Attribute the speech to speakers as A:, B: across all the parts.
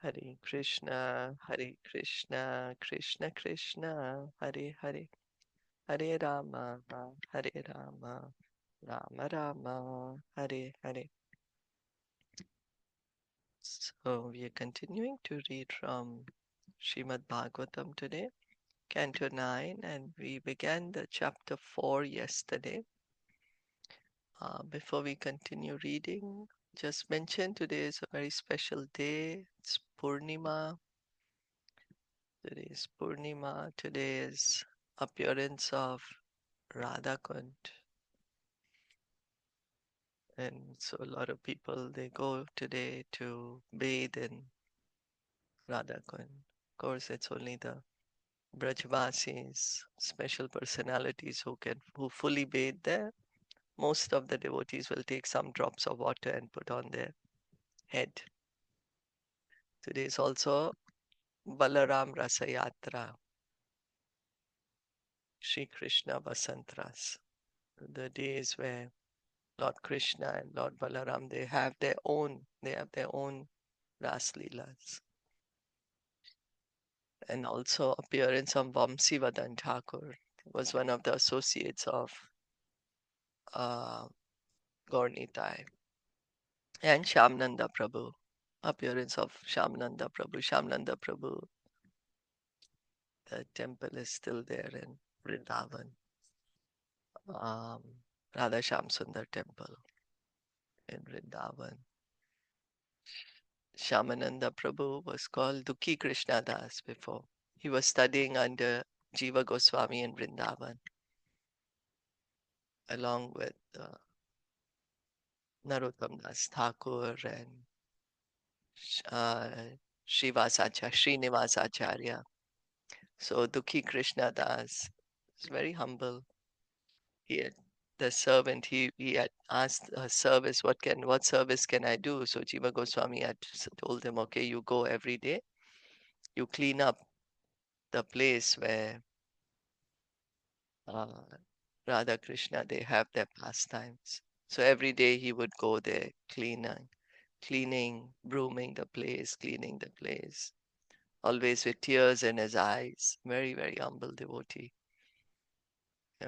A: Hare Krishna, Krishna Krishna, Hare Hare, Hare Rama, Hare Rama, Rama Rama, Hare Hare. So we are continuing to read from Srimad Bhagavatam today, Canto 9, and we began the chapter 4 yesterday. Before we continue reading, just mention today is a very special day. It's Purnima. Today is Purnima. Today is appearance of Radha Kund. And so a lot of people, they go today to bathe in Radha Kund. Of course, it's only the Brajvasis, special personalities who fully bathe there. Most of the devotees will take some drops of water and put on their head. Today is also Balaram Rasa Yatra, Sri Krishna Vasantras, the days where Lord Krishna and Lord Balaram, they have their own Ras Leelas. And also appearance of Vamsivadan Thakur, was one of the associates of Gaurnitai. And Shamnanda Prabhu, appearance of Shamnanda Prabhu. Shamnanda Prabhu, the temple is still there in Vrindavan. Radha Shyam Sundar temple in Vrindavan. Shamananda Prabhu was called Dukhi Krishna Das before. He was studying under Jiva Goswami in Vrindavan, along with Narottam Das Thakur and Srinivasacharya. So Dukhi Krishna Das is very humble. He had the servant, he had asked a service, what service can I do? So Jiva Goswami had told him, okay, you go every day, you clean up the place where Radha Krishna, they have their pastimes. So every day he would go there, cleaning, brooming the place, cleaning the place, always with tears in his eyes. Very, very humble devotee.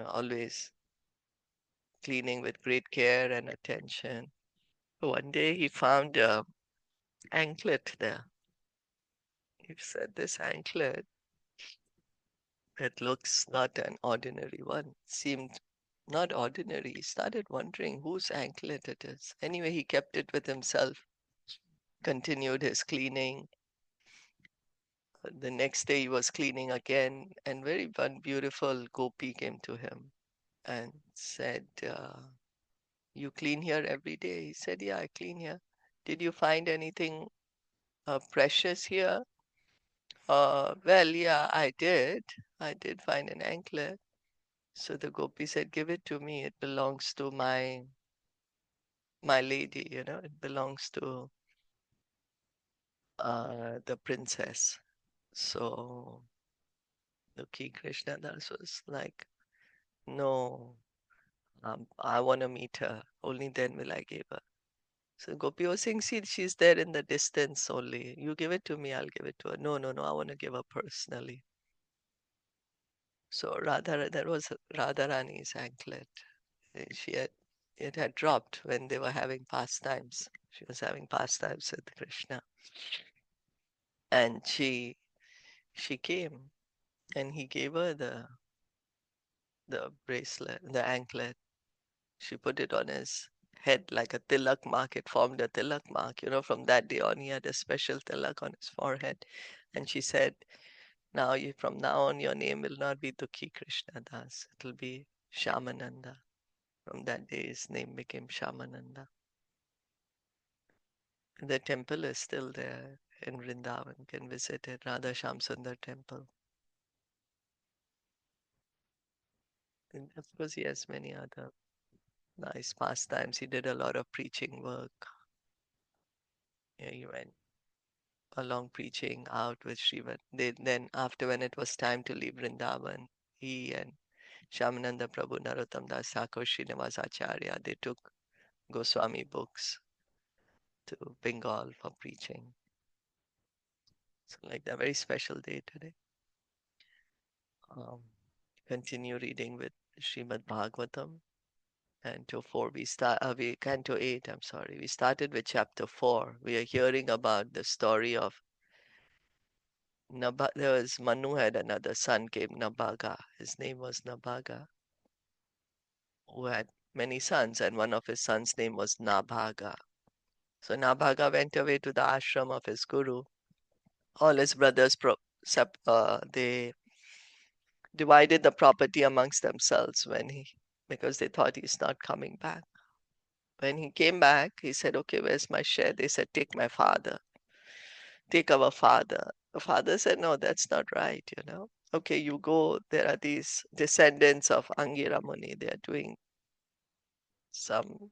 A: Always cleaning with great care and attention. One day he found an anklet there. He said, this anklet, it looks not an ordinary one, seemed not ordinary. He started wondering whose anklet it is. Anyway, he kept it with himself, continued his cleaning. The next day he was cleaning again, and one beautiful gopi came to him and said, you clean here every day? He said, yeah, I clean here. Did you find anything precious here? Well, yeah, I did. I did find an anklet. So the gopi said, give it to me. It belongs to my lady, it belongs to the princess. So Loki Krishna Das was like, no, I want to meet her. Only then will I give her. So Gopi was saying, see, she's there in the distance only. You give it to me, I'll give it to her. No, no, no, I want to give her personally. So that was Radharani's anklet. It had dropped when they were having pastimes. She was having pastimes with Krishna. And she came and he gave her the bracelet, the anklet. She put it on his head like a tilak mark. It formed a tilak mark. From that day on, he had a special tilak on his forehead. And she said, from now on, your name will not be Dukhi Krishna Das. It will be Shamananda. From that day, his name became Shamananda. The temple is still there in Vrindavan. You can visit it, Radha Shyam Sundar temple. And of course, he has many other nice pastimes. He did a lot of preaching work. Yeah, he went along preaching out with Srivat. Then after, when it was time to leave Vrindavan, he and Shamananda Prabhu, Narottam Das Thakur, Srinivasacharya, they took Goswami books to Bengal for preaching. So like that, very special day today. Continue reading with Srimad Bhagavatam. Canto 4, Canto 8, I'm sorry. We started with chapter 4. We are hearing about the story of there was Manu had another son named Nabaga. His name was Nabaga, who had many sons, and one of his sons' name was Nabhaga. So Nabhaga went away to the ashram of his guru. All his brothers they divided the property amongst themselves because they thought he's not coming back. When he came back, he said, "Okay, where's my share?" They said, "Take my father. Take our father." The father said, "No, that's not right, you know. Okay, you go. There are these descendants of Angira Muni. They are doing some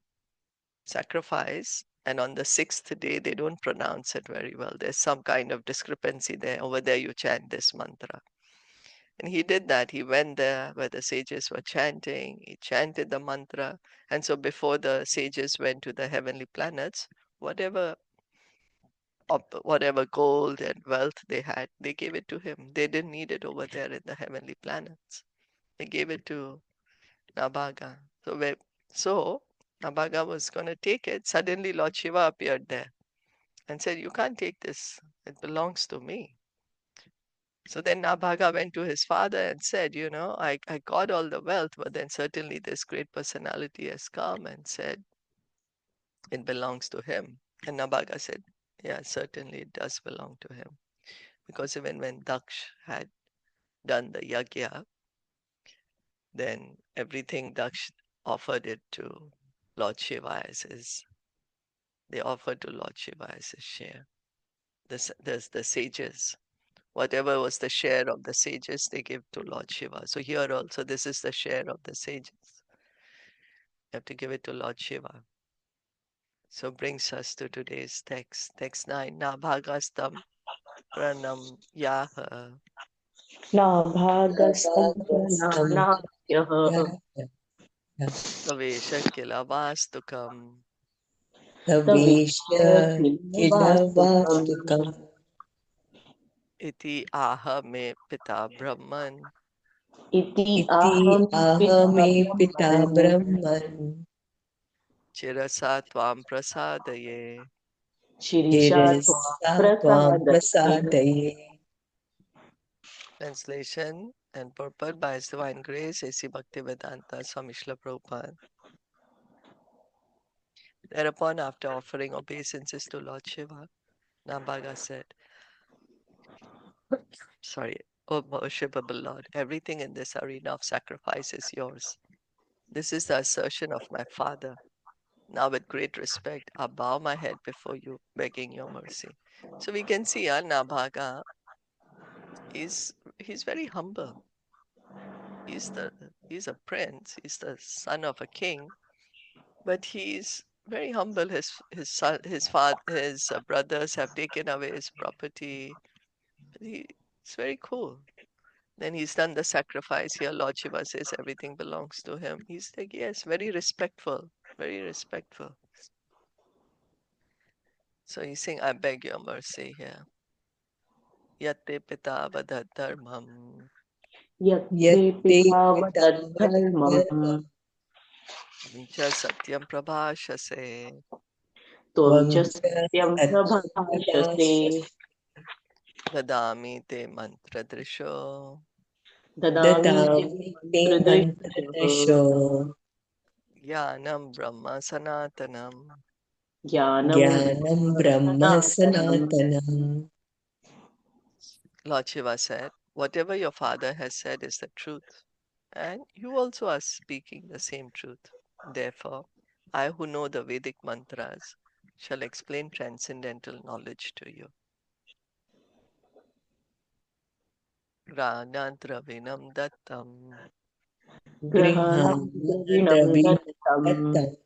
A: sacrifice, and on the 6th day, they don't pronounce it very well. There's some kind of discrepancy there. Over there, you chant this mantra." And he did that. He went there where the sages were chanting. He chanted the mantra. And so before the sages went to the heavenly planets, whatever whatever gold and wealth they had, they gave it to him. They didn't need it over there in the heavenly planets. They gave it to Nabaga. So Nabaga was going to take it. Suddenly Lord Shiva appeared there and said, "You can't take this. It belongs to me." So then Nabhaga went to his father and said, I got all the wealth, but then certainly this great personality has come and said it belongs to him. And Nabhaga said, yeah, certainly it does belong to him. Because even when Daksh had done the yagya, then everything Daksh offered it to Lord Shiva they offered to Lord Shiva as his share. The sages. Whatever was the share of the sages, they give to Lord Shiva. So here also, this is the share of the sages. You have to give it to Lord Shiva. So brings us to today's text. Text 9. Nabhagastam pranam yaha
B: Nabhagastam pranamnatyah
A: tavesha kilavastukam
B: taveshya kilvastukam
C: Taveshya
A: iti aha me pita brahman
B: iti
C: iti
B: aham pita
C: ahame pita
B: brahman
C: Brahman
A: chirasa tvam prasadaye.
B: shirisha tvam
C: Hirisa Tvam
B: prasadaye.
C: Prasadaye.
A: Translation and purport by His Divine Grace, A.C. Bhaktivedanta Swami Srila Prabhupada. Thereupon, after offering obeisances to Lord Shiva, Nabhaga said, sorry, O worshipable Lord, everything in this arena of sacrifice is yours. This is the assertion of my father. Now, with great respect, I bow my head before you, begging your mercy. So we can see Nabhaga he's very humble. He's a prince. He's the son of a king, but he's very humble. His brothers have taken away his property. It's very cool. Then he's done the sacrifice here. Lord Shiva says everything belongs to him. He's like, yes, very respectful, very respectful. So he's saying, I beg your mercy here. Yatte pita vadat dharmam.
B: Yatte
C: Yatte
B: pita
C: pita
B: vadat dharmam
A: Cha satyam prabhashase.
B: tvam
C: Tvam
B: cha
C: cha
B: satyam
C: satyam
B: prabhashase
C: prabhashase.
A: Dadami te mantra drisho.
B: dadami te
C: Dadami te
B: mantradrisho
C: mantradasho.
A: Jnanam Brahma Sanatanam.
B: jnanam
C: Jnanam Brahma
B: sanatanam.
C: Sanatanam.
A: Lord Shiva said, whatever your father has said is the truth, and you also are speaking the same truth. Therefore, I who know the Vedic mantras shall explain transcendental knowledge to you. Granadravinam Dattam
B: Grahanam
C: Grihanam
B: dravinam dattam
C: Dravinam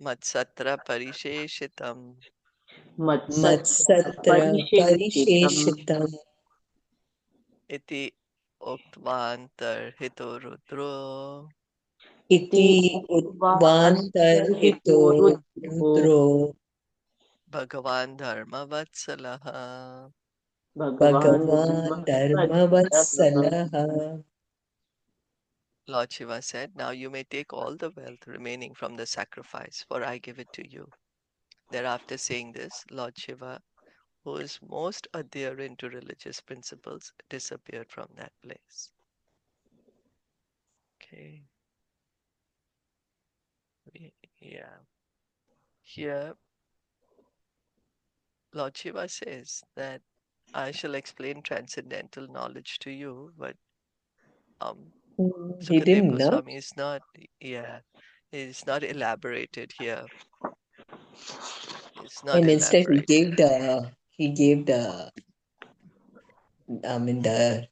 A: Matsatra Parisheshitam
B: matsatra
C: Matsatra
B: parisheshitam
C: Parisheshitam.
A: Iti Uktvantar Hito Rudro.
B: te
C: Iti
B: utvantarhito
C: Utvantarhito
B: rudro
C: Rudro.
A: Bhagavan Dharma Vatsalaha.
B: Bhagavan
C: Bhagavan Dharma Vatsalaha.
A: Lord Shiva said, now you may take all the wealth remaining from the sacrifice, for I give it to you. Thereafter saying this, Lord Shiva, who is most adherent to religious principles, disappeared from that place. Okay. Yeah. Here, Lord Shiva says that I shall explain transcendental knowledge to you, but
C: He
A: Sukadev
C: didn't know.
A: Goswami is not, yeah, is not elaborated here. It's not
C: And instead
A: elaborated.
C: he gave the I mean the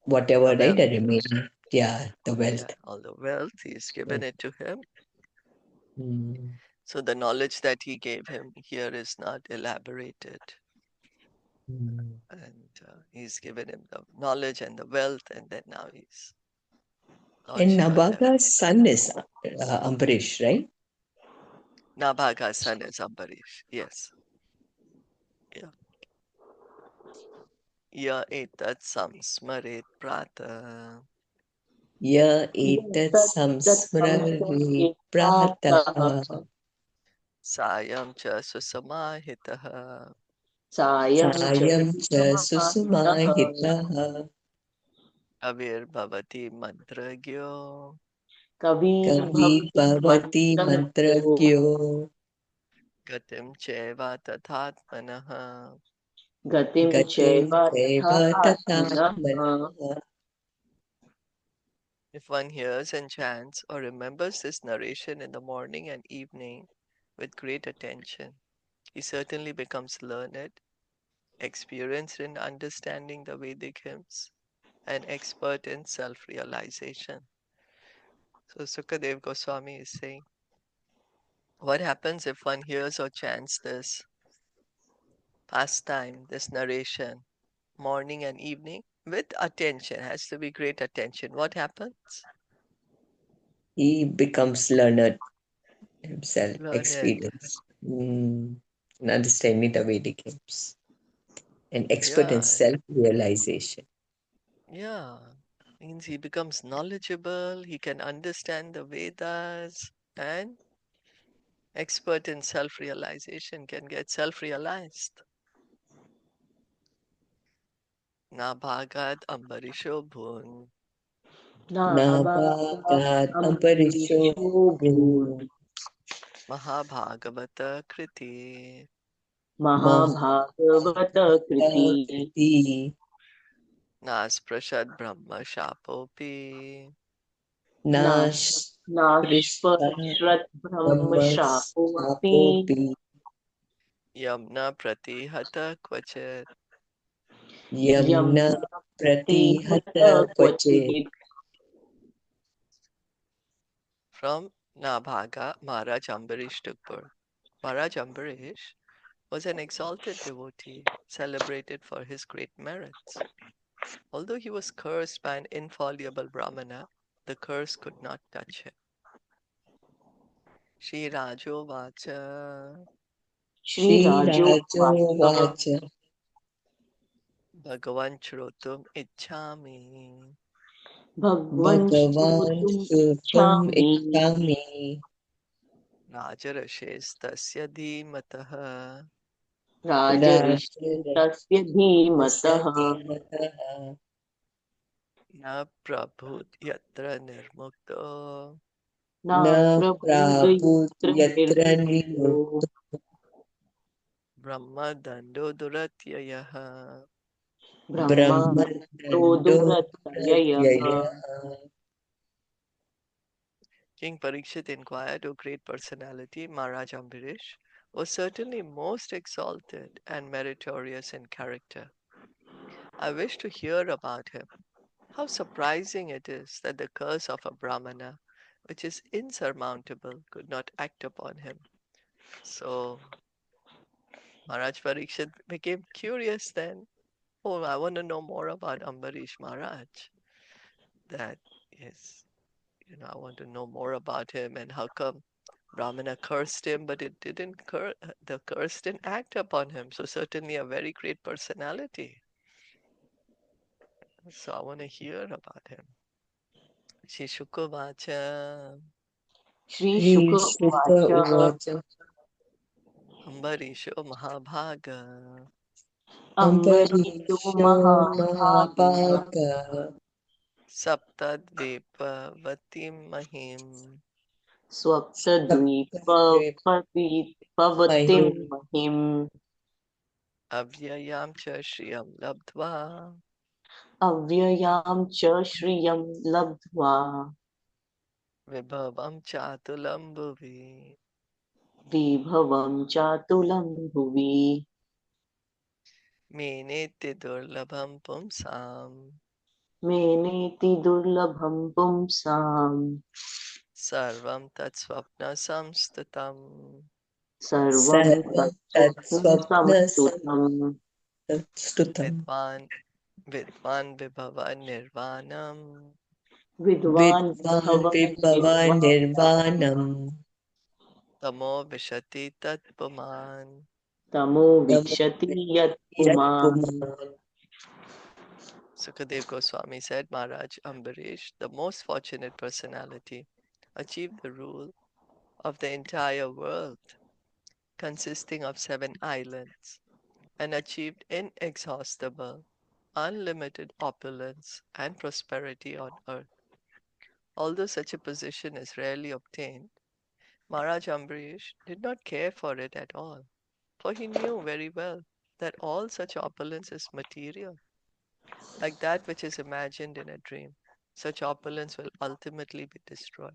C: whatever,
A: The
C: right? The
A: wealth,
C: remaining, yeah, the
A: yeah,
C: wealth.
A: all the wealth, he's given it to him.
C: Mm.
A: So the knowledge that he gave him here is not elaborated.
C: Mm.
A: And he's given him the knowledge and the wealth, and then now he's, Lord
C: And
A: Shiva left.
C: Nabhaga's son is Ambarish, right?
A: Nabhaga's son is Ambarish. Yes. Yeah. Ya etat samsmaret prata
C: Ya etat
B: Yatat
C: samsmrari
B: prataha
C: prataha
A: sayam cha susamahitaha
B: sayam cha
C: sayam cha
B: samahitaha
C: susumahitaha
A: avir bhavati mantragyo
B: kavir
C: kavi
B: bhavati
C: bhavati
B: mantragyo
C: mantragyo
A: gatim cheva tathatmanaha.
B: gatim
C: gatim
B: chaiva tatha
C: chaiva
B: atmanah.
C: tatatmanaha.
A: If one hears and chants or remembers this narration in the morning and evening with great attention, he certainly becomes learned, experienced in understanding the Vedic hymns, and expert in self-realization. So Sukadev Goswami is saying, what happens if one hears or chants this pastime, this narration, morning and evening with attention? Has to be great attention. What happens?
C: He becomes learned himself,
A: Learned.
C: experienced, and understanding the Vedic hymns, and expert in
A: Yeah,
C: self-realization.
A: yeah. Means he becomes knowledgeable, he can understand the Vedas, and expert in self-realization, can get self-realized. Na bhagad ambarisho bhun,
B: Nabhagat
C: Nabhagat Ambarisho
B: ambarisho bhun
C: Bhun
A: mahabhagavata kriti,
B: mahabhagavata kriti
C: Kriti
A: nasprashad brahma shapopi,
B: nash
C: Nash Prishta
B: nashpashrat brahma
C: Brahma
B: shapo api
C: Sapopi
A: yamna pratihata kvachat.
C: Yamna
B: yamna
C: Pratihata
B: pratihata
C: Kvachit.
B: kvachit.
A: From Nabhaga, Maharaj Ambarish took birth. Maharaj Ambarish was an exalted devotee, celebrated for his great merits. Although he was cursed by an infallible Brahmana, the curse could not touch him. Shri Rajo Vacha
B: Shri
C: Shri
B: Rajo
C: Rajo
B: Vacha
C: Vacha
A: Bhagavan Chrotum Ichhami
B: Bhagwan
C: Bhagavan
B: Shrotum
C: Shrutum
B: Ichhami
C: Ichhami
A: Rajarashes Tasya Dhimataha
B: Rajarishim Tasya
C: Rajarasya
B: Dhimatah
C: Dhimataha
A: Na Prabhut Yatra Nirmukto
B: Na
C: Na Prabhut
B: Prabhudayatra
C: Yatra
B: Nirmukto
C: Nimukto
A: Brahma Dando Duratyayaha.
B: Brahma
C: Brahmadando
B: Doduratayaya.
C: Pratyaya.
A: King Parikshit inquired, O great personality, Maharaj Ambarish was certainly most exalted and meritorious in character. I wish to hear about him. How surprising it is that the curse of a Brahmana, which is insurmountable, could not act upon him. So Maharaj Parikshit became curious then. Oh, I want to know more about Ambarish Maharaj. That is, I want to know more about him and how come Brahmana cursed him, but it didn't the curse didn't act upon him. So certainly a very great personality. So I want to hear about him. Shri Shuka Vachan,
B: Shri
C: Shri
B: Shuka
C: Shuka
B: Uvacha
C: Uvacha
A: Ambarīṣa Mahabhaga,
B: Ambarīṣo
C: Ambarīṣo
B: Mahābhāga
C: Mahabhaga
A: Saptadvipa Mahim,
B: Swaptadvipavatim
C: Mahim
B: Mahim
A: Avyayam Cha Shriyam Labdva,
B: Avyayam Cha Shriyam Labdva
A: Vibhavam Chatulam Bhuvi,
B: Vibhavam Chatulam Bhuvi
A: Meneti Durlabham Pumsam,
B: Meneti Durlabham Pumsam
A: Sarvam Tat Swapna Samstatam,
B: Sarvam
C: Sarva
B: Tatsvapna
C: Tatsvapna
B: Samstutam
C: Samstutam
A: Vidvan Vidvan Vibhava Nirvanam,
B: Vidvan
C: Vidvan
B: Vibhavam
C: Vibhava
B: Nirvanam
C: Nirvanam
A: Tamo Vishati Tatpaman.
B: Tamo
C: Tamo
B: Vikshati Yat
C: Virat
B: Puman
C: Puman.
A: Sukadev Goswami said, Maharaj Ambarīṣa, the most fortunate personality, achieved the rule of the entire world, consisting of 7 islands, and achieved inexhaustible, unlimited opulence and prosperity on earth. Although such a position is rarely obtained, Maharaj Ambarīṣa did not care for it at all, for he knew very well that all such opulence is material, like that which is imagined in a dream. Such opulence will ultimately be destroyed.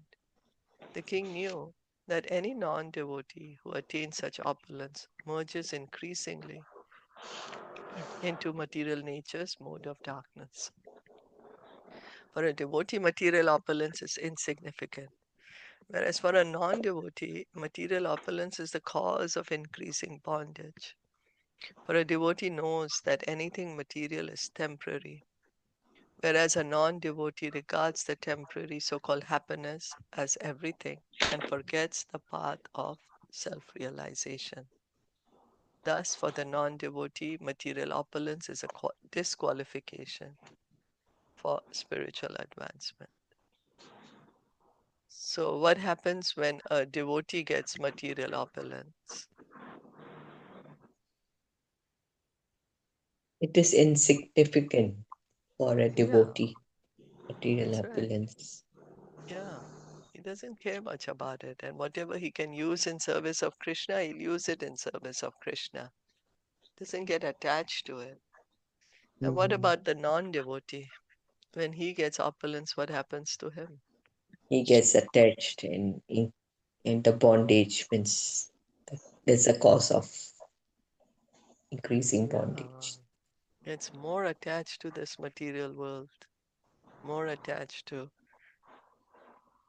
A: The king knew that any non-devotee who attains such opulence merges increasingly into material nature's mode of darkness. For a devotee, material opulence is insignificant, whereas for a non-devotee, material opulence is the cause of increasing bondage. For a devotee knows that anything material is temporary, whereas a non-devotee regards the temporary so-called happiness as everything and forgets the path of self-realization. Thus, for the non-devotee, material opulence is a disqualification for spiritual advancement. So what happens when a devotee gets material opulence?
C: It is insignificant for a
A: Yeah,
C: devotee, material
A: that's right.
C: opulence.
A: Yeah. He doesn't care much about it. And whatever he can use in service of Krishna, he'll use it in service of Krishna. Doesn't get attached to it. And what
C: Mhm.
A: about the non-devotee? When he gets opulence, what happens to him?
C: He gets attached and the bondage means that is a cause of increasing
A: Yeah.
C: bondage.
A: Gets more attached to this material world, more attached to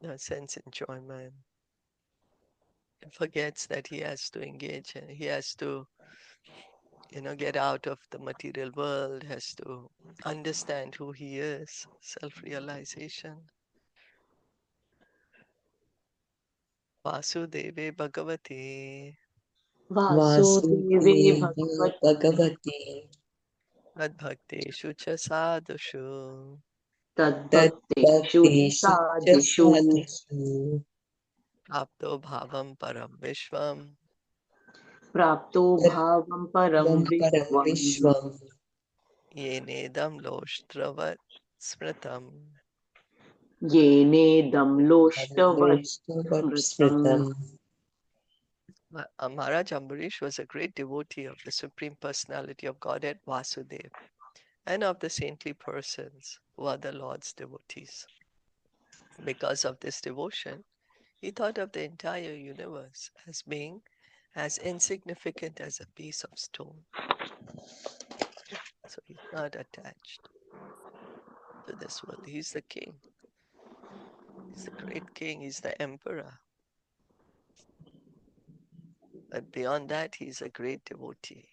A: the sense enjoyment. He forgets that he has to engage and he has to, get out of the material world, has to understand who he is, self-realization. Vasudeve Bhagavate
B: Vasudeve
C: Vasudeva
B: Bhagavate
C: Bhagavate
A: Tadbhakteshu cha sadhushu
B: Tadbhakteshu
C: Tadbhakteshu ch
B: Sadhishu
C: sadhusu
A: Apto bhavam param vishvam
B: Prapto Bhavam Param
C: Tadvam Param
B: Vishwam
C: Vishwam
A: yenedam loshtravat smritam.
B: Yenedam Loshtavat
C: Tadloshtavat
B: Smritam
C: Smritam.
A: Maharaj Ambarīṣa was a great devotee of the Supreme Personality of Godhead Vasudeva and of the saintly persons who are the Lord's devotees. Because of this devotion, he thought of the entire universe as being as insignificant as a piece of stone. So he's not attached to this world. He's the king. He's the great king. He's the emperor. But beyond that, he's a great devotee.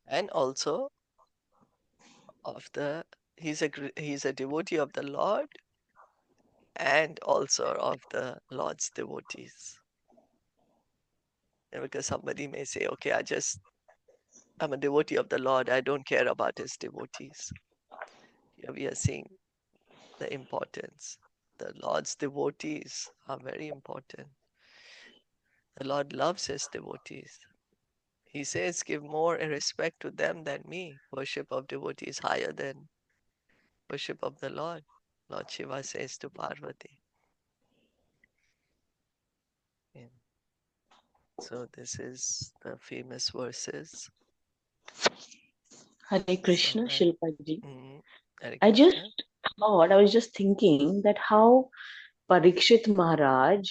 A: And also of he's a devotee of the Lord and also of the Lord's devotees. Because somebody may say, okay, I'm a devotee of the Lord, I don't care about his devotees. Here we are seeing the importance. The Lord's devotees are very important. The Lord loves his devotees. He says, give more respect to them than me. Worship of devotees higher than worship of the Lord. Lord Shiva says to Parvati. Yeah. So this is the famous verses.
B: Hare
A: So
B: Krishna, Shilpaji.
A: Hare
B: I
A: Krishna.
B: was just thinking that how Parikshit Maharaj,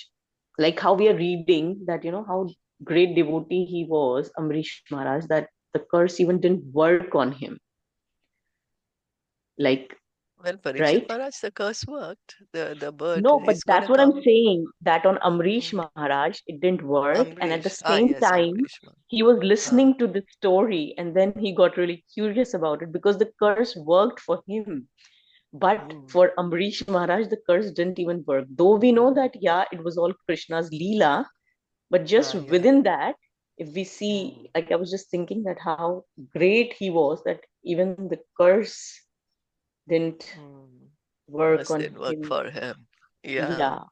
B: like how we are reading that, how great devotee he was, Amrish Maharaj, that the curse even didn't work on him. Like,
A: Well, Parikshit
B: right?
A: Maharaj, the curse worked. The bird
B: No, but
A: is going
B: that's
A: to
B: what I'm
A: come.
B: saying, that on Amrish
A: Mm.
B: Maharaj, it didn't work. And at the
A: Ambrish. Ah,
B: same
A: yes,
B: time,
A: Ambrish.
B: he was
A: Ah.
B: listening to the story and then he got really curious about it because the curse worked for him. But
A: Mm.
B: for Amrish Maharaj, the curse didn't even work. Though we know that, yeah, it was all Krishna's Leela, but just
A: Ah, yeah.
B: within that, if we see,
A: Mm.
B: like I was just thinking that how great he was, that even the curse didn't
A: Mm.
B: work
A: First
B: on
A: didn't work
B: him.
A: for him. Yeah.
B: Yeah.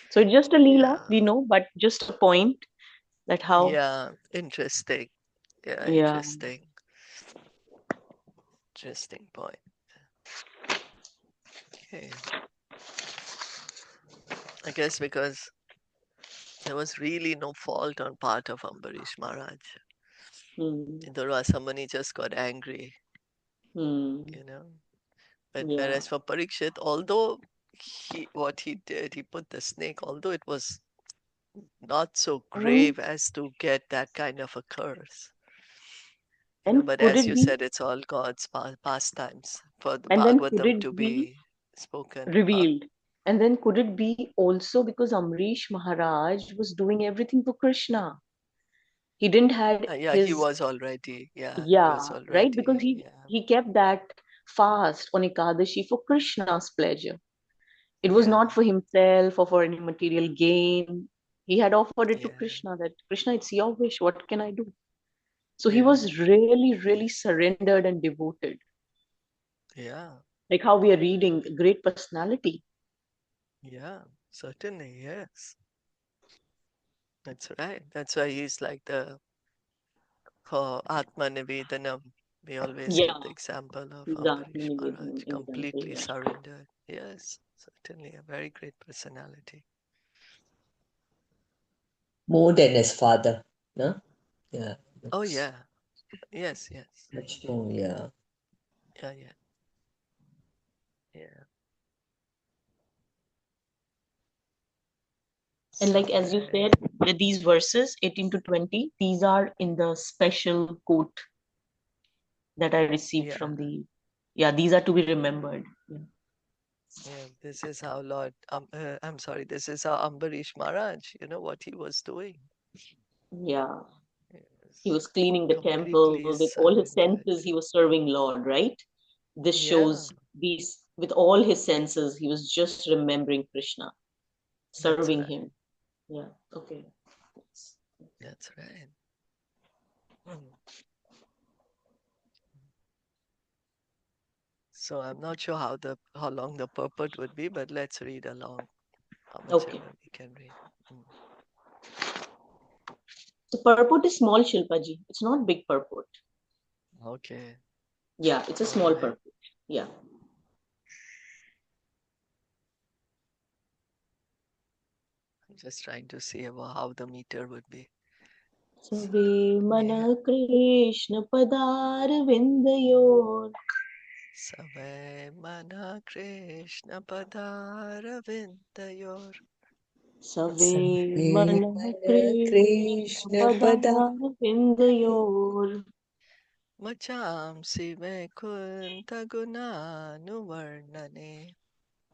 B: So it's just a Leela,
A: Yeah.
B: we know, but just a point that how,
A: Yeah. Interesting. Yeah,
B: yeah.
A: interesting. Interesting point. Okay. I guess because there was really no fault on part of Ambarish Maharaj.
B: Hmm.
A: Durvāsā Muni just got angry,
B: Hmm.
A: you know. But
B: Yeah.
A: whereas for Parikshit, although what he did, he put the snake, although it was not so
B: And
A: grave as to get that kind of a curse.
B: and
A: But
B: could
A: as
B: it
A: you
B: be
A: said, it's all God's pastimes for the
B: and then could
A: Bhagavatam to
B: it be
A: be spoken.
B: revealed? And then could it be also because Amrish Maharaj was doing everything for Krishna? He didn't had
A: Yeah, he
B: his,
A: was already, yeah, he was
B: yeah, right? Because
A: already,
B: he
A: yeah,
B: he kept that fast on Ekadashi for Krishna's pleasure. It was
A: yeah,
B: not for himself or for any material gain. He had offered it to
A: yeah,
B: Krishna that Krishna, it's your wish. What can I do? So he
A: yeah,
B: was really, really surrendered and devoted.
A: yeah,
B: Like how we are reading, great personality.
A: yeah, certainly, yes. That's right. That's why he's like the for Atma Nivedanam. We always
B: Yeah,
A: give the example of
B: he's
A: Ambarish
B: asking
A: Maharaj,
B: example.
A: completely
B: Yeah.
A: surrendered. Yes, certainly a very great personality.
C: More than his father, no? Yeah,
A: Oh,
C: it's
A: yeah. Yes, yes.
C: much more, yeah.
A: Yeah, yeah, yeah.
B: And
A: So,
B: like as you said, with these verses 18 to 20, these are in the special quote that I received
A: yeah,
B: from the, yeah, these are to be remembered. Yeah.
A: yeah. This is how I'm sorry, this is how Ambarish Maharaj, what he was doing.
B: Yeah. He
A: Yes.
B: was cleaning the temple
A: Completely
B: with all his
A: surrendered.
B: senses. He was serving Lord, right? This
A: Yeah,
B: shows these with all his senses. He was just remembering Krishna,
A: that's
B: serving
A: right.
B: him. Yeah. Okay.
A: That's right. Mm. So I'm not sure how long the purport would be, but let's read along how much
B: Okay.
A: ever we can read. Mm.
B: The purport is small, Shilpaji. It's not big purport.
A: Okay,
B: Yeah, it's a
A: all
B: small
A: right.
B: purport. Yeah.
A: I'm just trying to see about how the meter would be.
B: Save
A: Yeah.
B: mana Krishna padar vindayor.
A: Savai mana Krishna padara vindayor.
B: Save
C: Save
B: mana
C: Mana
B: Krishna
C: Krishna Pada
B: padar vindayor.
A: Machamsi Vaikuntha Gunanuvarnane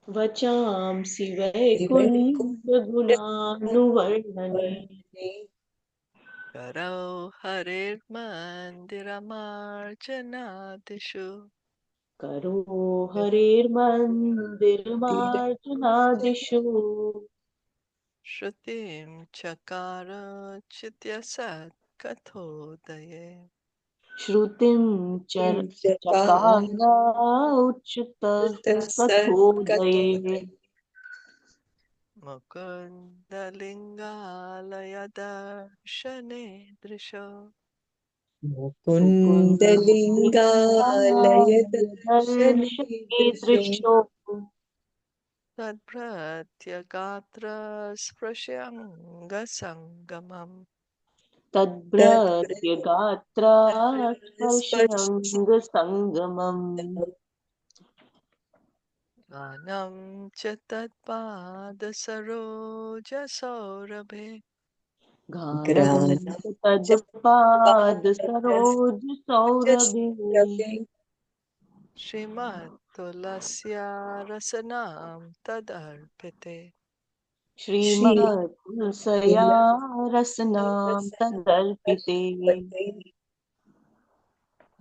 B: Vachamsi
C: Vaikunta
B: Vaikunta Gunanuvarnane.
A: Karau Harir Mandiramarjanadishu
B: करो हरेर्मन्दिरमार्जनादिषु
A: Shrutim chakara chityasat kathodaye.
B: श्रुतिं चकार उच्चतः कथोदये
A: Mukundalingālaya darshane drisho.
C: Mukundalingālaya darshane
B: मुकुन्दलिङ्गालयदर्शने
C: दृशो
B: दृशो
A: Tadpratyagatra sprashyanga sangamam.
B: तद्भ्रत्यगात्रा
C: तत्प्रस्पर्शम्
B: स्पर्शयङ्गसङ्गमम्
A: Anam cha tatpada saroja saurabhe.
B: गानं
C: घ्राणं
B: च
C: च
B: तत्पादसरोजसौरभे
A: Srimad Tulasya rasanam tadarpite.
B: श्रीमत्तुलसया रसनां तदर्पिते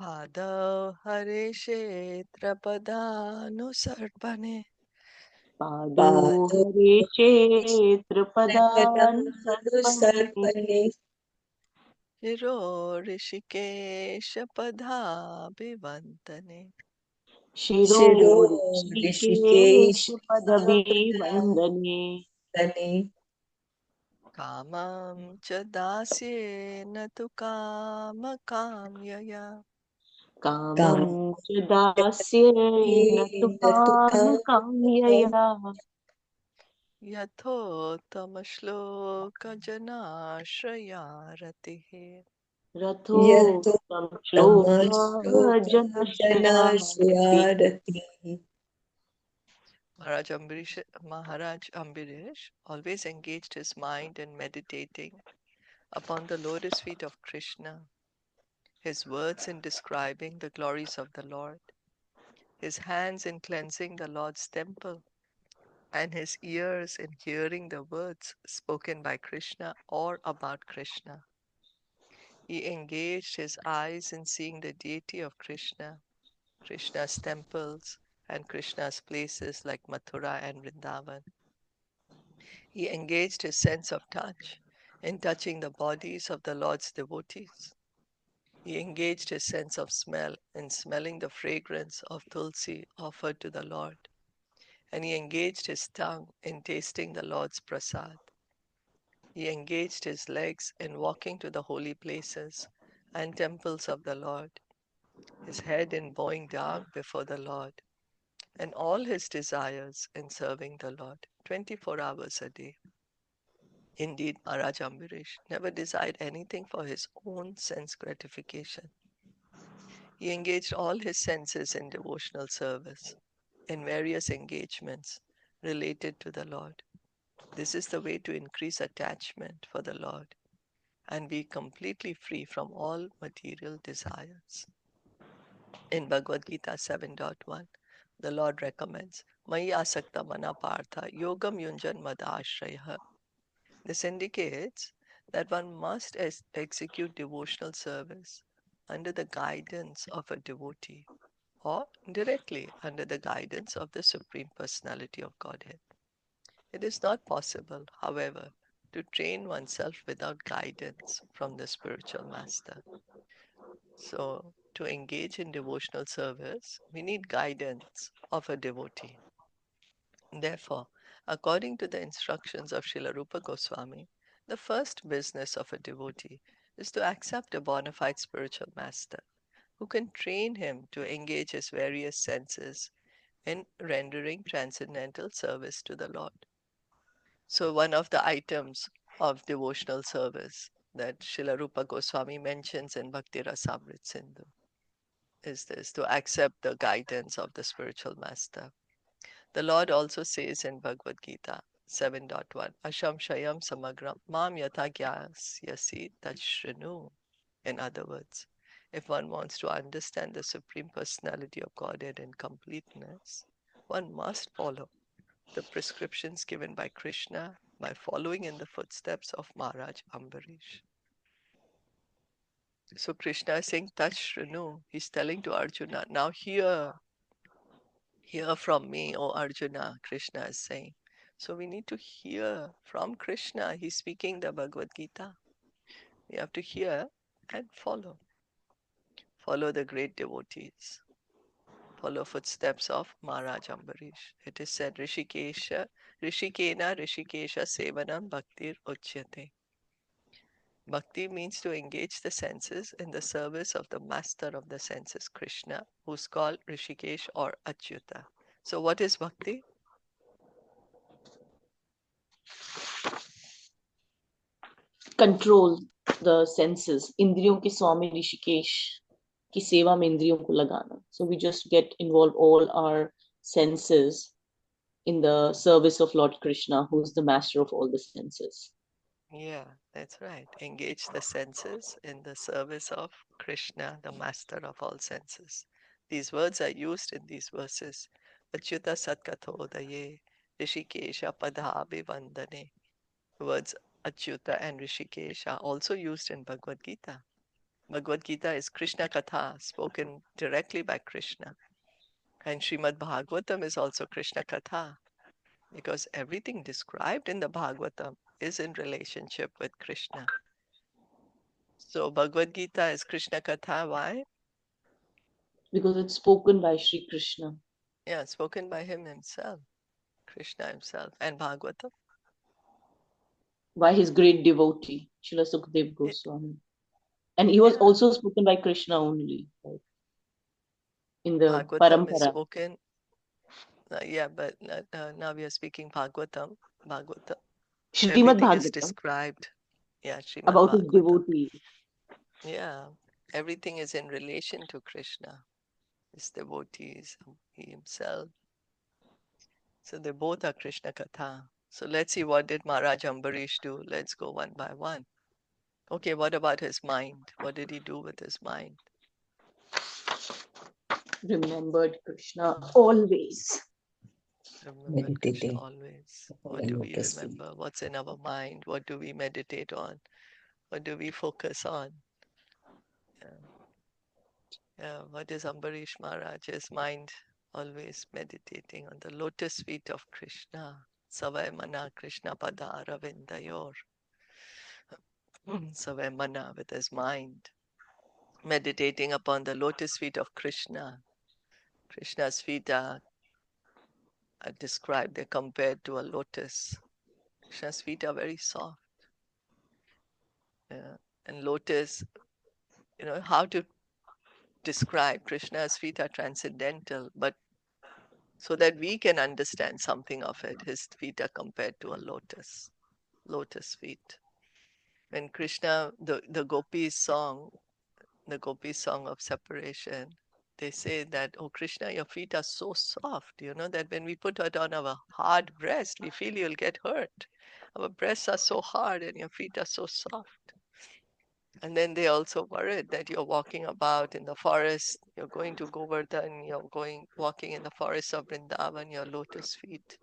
A: Padau Hare Kshetra Padanusarpane.
B: पादो हरे क्षेत्रपदानुसर्पणे
A: Shiro Rishikesha Padhabhivantane.
B: शिरो
C: शिरो
B: Rishikesh पदवीवन्दने
C: ऋषिकेशापदवीवन्दने
A: Kamam cha dasyena tu kama kamyaya.
B: कामं च दास्येन तु
C: न तु
B: कामकाम्यया
A: Yathottama shloka janashrayaratihe.
C: यतो
B: रथोत्तम श्लोक जनश्रयारति
C: तमश्लोकजनश्रियारतिः
A: Maharaj Ambarish always engaged his mind in meditating upon the lotus feet of Krishna, his words in describing the glories of the Lord, his hands in cleansing the Lord's temple, and his ears in hearing the words spoken by Krishna or about Krishna. He engaged his eyes in seeing the deity of Krishna, Krishna's temples, and Krishna's places like Mathura and Vrindavan. He engaged his sense of touch in touching the bodies of the Lord's devotees. He engaged his sense of smell in smelling the fragrance of tulsi offered to the Lord. And he engaged his tongue in tasting the Lord's prasad. He engaged his legs in walking to the holy places and temples of the Lord, his head in bowing down before the Lord, and all his desires in serving the Lord 24 hours a day. Indeed, Mahārāja Ambariṣa never desired anything for his own sense gratification. He engaged all his senses in devotional service, in various engagements related to the Lord. This is the way to increase attachment for the Lord and be completely free from all material desires. In Bhagavad Gita 7.1, the Lord recommends, Mayi asakta mana partha yogam yunjan madashraya. This indicates that one must execute devotional service under the guidance of a devotee or directly under the guidance of the Supreme Personality of Godhead. It is not possible, however, to train oneself without guidance from the spiritual master. So, to engage in devotional service, we need guidance of a devotee. Therefore, according to the instructions of Srila Rupa Goswami, the first business of a devotee is to accept a bona fide spiritual master who can train him to engage his various senses in rendering transcendental service to the Lord. So, one of the items of devotional service that Srila Rupa Goswami mentions in Bhakti Rasamrit Sindhu is this, to accept the guidance of the spiritual master. The Lord also says in Bhagavad Gita 7.1, Asham Shayam Samagram Mam Yatha Gyāsyasi Tachrinu. In other words, if one wants to understand the Supreme Personality of Godhead in completeness, one must follow the prescriptions given by Krishna by following in the footsteps of Mahārāja Ambarīṣa. So Krishna is saying, Tachrinu. He's telling to Arjuna, now hear. Hear from me, O Arjuna, Krishna is saying. So we need to hear from Krishna. He's speaking the Bhagavad Gita. We have to hear and follow. Follow the great devotees. Follow footsteps of Mahārāja Ambarīṣa. It is said, Rishikena Rishikesha Sevanam Bhaktir Uchyate. Bhakti means to engage the senses in the service of the master of the senses, Krishna, who's called Rishikesh or Achyuta. So what is Bhakti?
B: Control the senses. Indriyon ke swami Rishikesh ki seva mein indriyon ko lagana. So we just get involved all our senses in the service of Lord Krishna, who is the master of all the senses.
A: Yeah, that's right. Engage the senses in the service of Krishna, the master of all senses. These words are used in these verses. Achyuta Satkathodaye, Rishikesha Padhabi Vandane. Words Achyuta and Rishikesh are also used in Bhagavad Gita. Bhagavad Gita is Krishna Katha, spoken directly by Krishna. And Srimad Bhagavatam is also Krishna Katha, because everything described in the Bhagavatam is in relationship with Krishna. So Bhagavad Gita is Krishna Katha. Why?
B: Because it's spoken by Sri Krishna.
A: Yeah, spoken by him himself, Krishna himself. And Bhagavatam?
B: By his great devotee, Srila Sukadeva Goswami. And he was also spoken by Krishna only, right? In the
A: Bhagavatam is
B: Parampara.
A: spoken. But now we are speaking Bhagavatam.
B: Srimad
A: Everything is
B: Bhagavatam,
A: described. Yeah, Srimad
B: about his
A: Bhagavatam.
B: devotee.
A: Yeah, everything is in relation to Krishna, his devotees, he himself. So they both are Krishna Katha. So let's see, what did Mahārāja Ambarīṣa do? Let's go one by one. Okay, what about his mind? What did he do with his mind?
B: Remembered Krishna always.
A: Remember Krishna
C: Meditating
A: always.
C: upon
A: What
C: the
A: do we
C: lotus feet.
A: remember? What's in our mind? What do we meditate on? What do we focus on? What is Ambarish Maharaj's mind? Always meditating on the lotus feet of Krishna. Savai Mana Krishna Pada Aravindayor. Savai Mana, with his mind, meditating upon the lotus feet of Krishna. Krishna's feet are described, they're compared to a lotus. Krishna's feet are very soft. And lotus, how to describe Krishna's feet are transcendental, but so that we can understand something of it, his feet are compared to a lotus feet. When Krishna, the gopis song of separation, they say that, oh Krishna, your feet are so soft, that when we put it on our hard breast, we feel you'll get hurt. Our breasts are so hard and your feet are so soft. And then they also worried that you're walking about in the forest, you're going to Govardhan, walking in the forest of Vrindavan, your lotus feet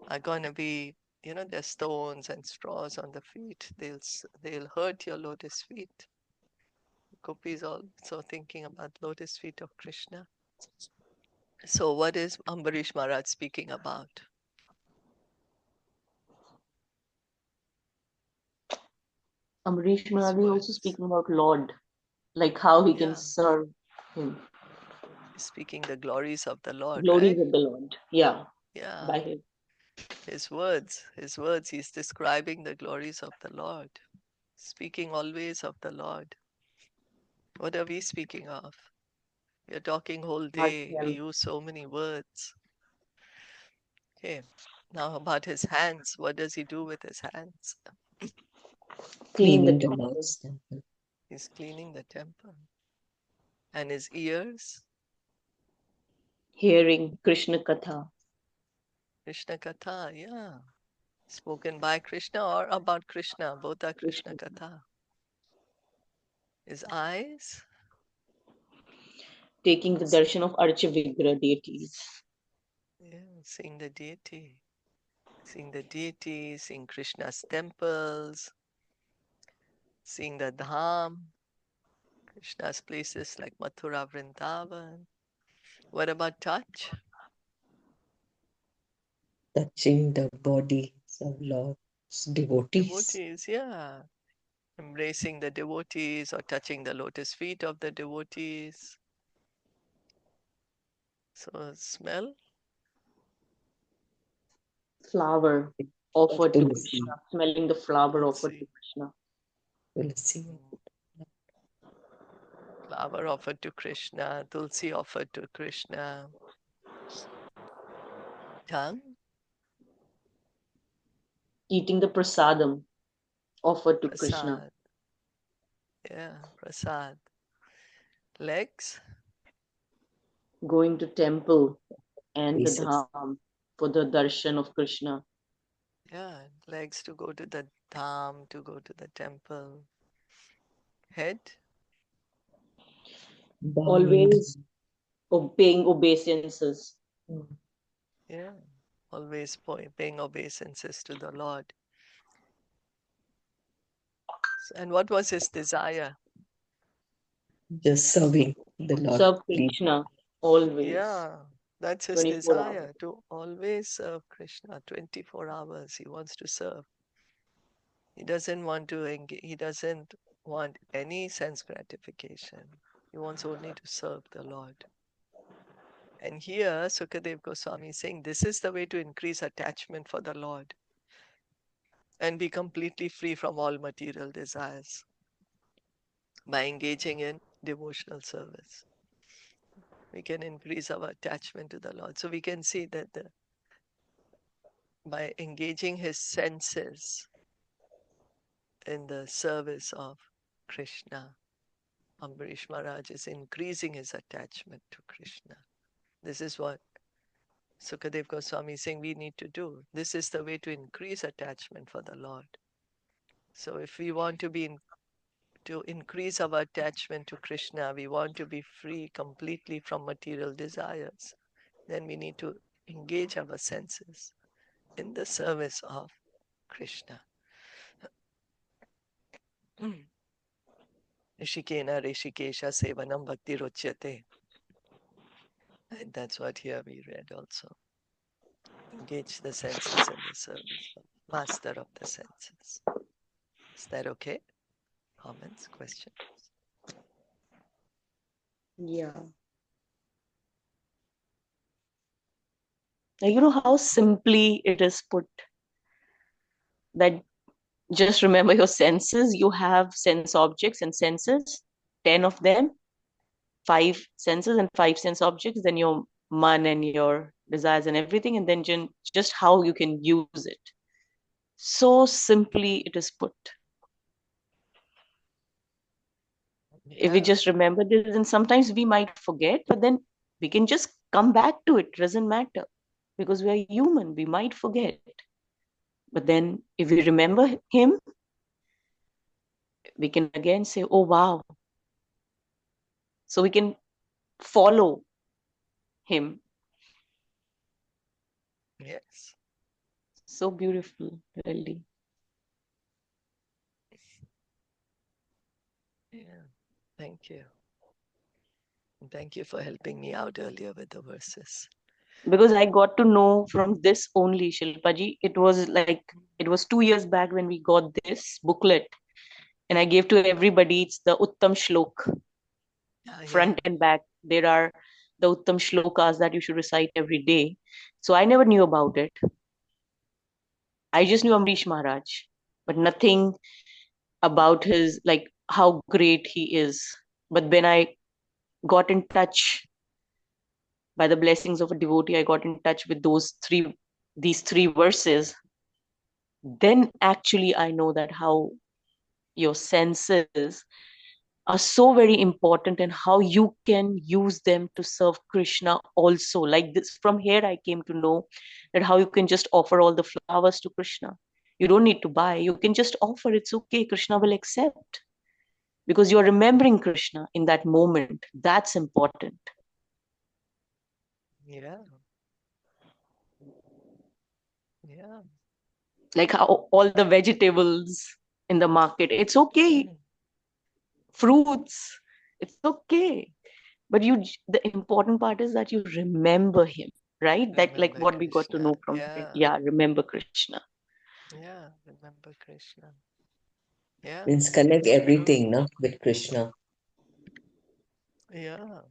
A: are going to be, there's stones and straws on the feet. They'll hurt your lotus feet. Gopis also thinking about lotus feet of Krishna. So what is Ambarish Maharaj speaking about?
B: Amrish
A: His
B: Maharaj is also
A: words.
B: speaking about Lord, like how he can
A: Yeah,
B: serve him.
A: he's speaking the glories of the Lord,
B: Glories
A: right?
B: of the Lord. Yeah,
A: Yeah,
B: by him.
A: his words, he's describing the glories of the Lord, speaking always of the Lord. What are we speaking of? We are talking whole day. We
B: Heartfelt.
A: use so many words. Okay. Now about his hands. What does he do with his hands?
B: Clean the
C: Cleaning the
B: temple.
C: Lord's temple.
A: He's cleaning the temple. And his ears?
B: Hearing Krishna Katha.
A: Krishna Katha, yeah. Spoken by Krishna or about Krishna. Both are Krishna
B: Krishna.
A: Katha. His eyes?
B: Taking the darshan of Archa Vigra deities.
A: Yeah, seeing the deity. Seeing Krishna's temples, seeing the Dham, Krishna's places like Mathura, Vrindavan. What about touch?
C: touching the bodies of Lord's devotees.
A: Devotees, yeah. Embracing the devotees or touching the lotus feet of the devotees. So smell,
B: Flower offered to
C: Tulsi.
B: Krishna, smelling the flower offered to
A: tulsi,
B: Krishna.
C: Tulsi.
A: flower offered to Krishna, tulsi offered to Krishna. Tongue,
B: Eating the prasadam offered to Krishna.
A: prasad. Yeah, prasad. Legs,
B: Going to temple and the
C: Faces.
B: dham for the darshan of Krishna.
A: yeah, legs to go to the dham, to go to the temple. Head,
C: Bowing.
B: Always paying obeisances.
A: yeah, always paying obeisances to the Lord. And what was his desire?
C: Just serving the Lord.
B: Serve Krishna always.
A: Yeah, that's his
B: 24
A: desire,
B: hours.
A: to always serve Krishna 24 hours. He wants to serve. He doesn't want to he doesn't want any sense gratification. He wants only to serve the Lord. And here Sukadev Goswami is saying this is the way to increase attachment for the Lord and be completely free from all material desires by engaging in devotional service. We can increase our attachment to the Lord. So we can see that by engaging his senses in the service of Krishna, Ambarīṣa Maharaj is increasing his attachment to Krishna. This is what Sukadev Goswami is saying we need to do. This is the way to increase attachment for the Lord. So if we want to increase our attachment to Krishna, we want to be free completely from material desires, then we need to engage our senses in the service of Krishna. Rishikena Rishikesha Sevanam Bhakti Rochyate. And that's what here we read also. Engage the senses in the service of master of the senses. Is that okay? Comments, questions?
B: Yeah. Now, you know how simply it is put that just remember your senses. You have sense objects and senses, 10 of them, 5 senses and 5 sense objects, then your man and your desires and everything, and then just how you can use it. So simply it is put. If we just remember this, and sometimes we might forget, but then we can just come back to it. Doesn't matter, because we are human. We might forget, but then if we remember him, we can again say, oh wow. So we can follow him.
A: Yes.
B: So beautiful, really.
A: Yeah. Thank you. And thank you for helping me out earlier with the verses.
B: Because I got to know from this only, Shilpaji. It was 2 years back when we got this booklet, and I gave to everybody. It's the Uttam Shlok, front and back. There are the Uttam Shlokas that you should recite every day. So I never knew about it. I just knew Ambarīṣa Maharaj, but nothing about his, like how great he is. But when I got in touch, by the blessings of a devotee, I got in touch with these three verses. Then actually I know that how your senses are so very important and how you can use them to serve Krishna also. Like this, from here I came to know that how you can just offer all the flowers to Krishna. You don't need to buy, you can just offer. It's okay, Krishna will accept, because you're remembering Krishna in that moment. That's important.
A: Yeah. Yeah.
B: Like how all the vegetables in the market, it's okay. Fruits, it's okay. But the important part is that you remember him. right? That like
A: Remember
B: what we got to
A: Krishna.
B: know from it.
A: Yeah.
B: Yeah, remember Krishna.
A: Yeah. Remember Krishna. Yeah.
C: Means connect
A: It's true.
C: everything, no, with Krishna.
A: Yeah.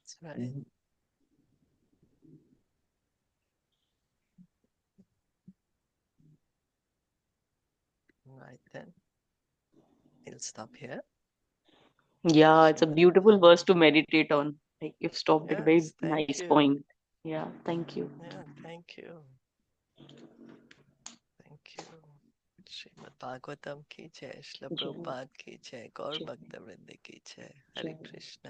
A: That's right.
C: Mhm.
A: Right then. We'll stop here.
B: Yeah, it's a
A: Srimad
B: beautiful verse to
A: Bhagavatam.
B: meditate on. Like you've stopped at a very
A: Yes. Thank
B: nice
A: you.
B: point. Yeah, thank you.
A: Yeah. Thank you. Thank you. Srimad Bhagavatam ki jai, Srila
B: Jai,
A: Prabhupada ki jai, Gaur
B: jai,
A: Bhakta Vrinda ki jai. Hare
B: jai.
A: Krishna.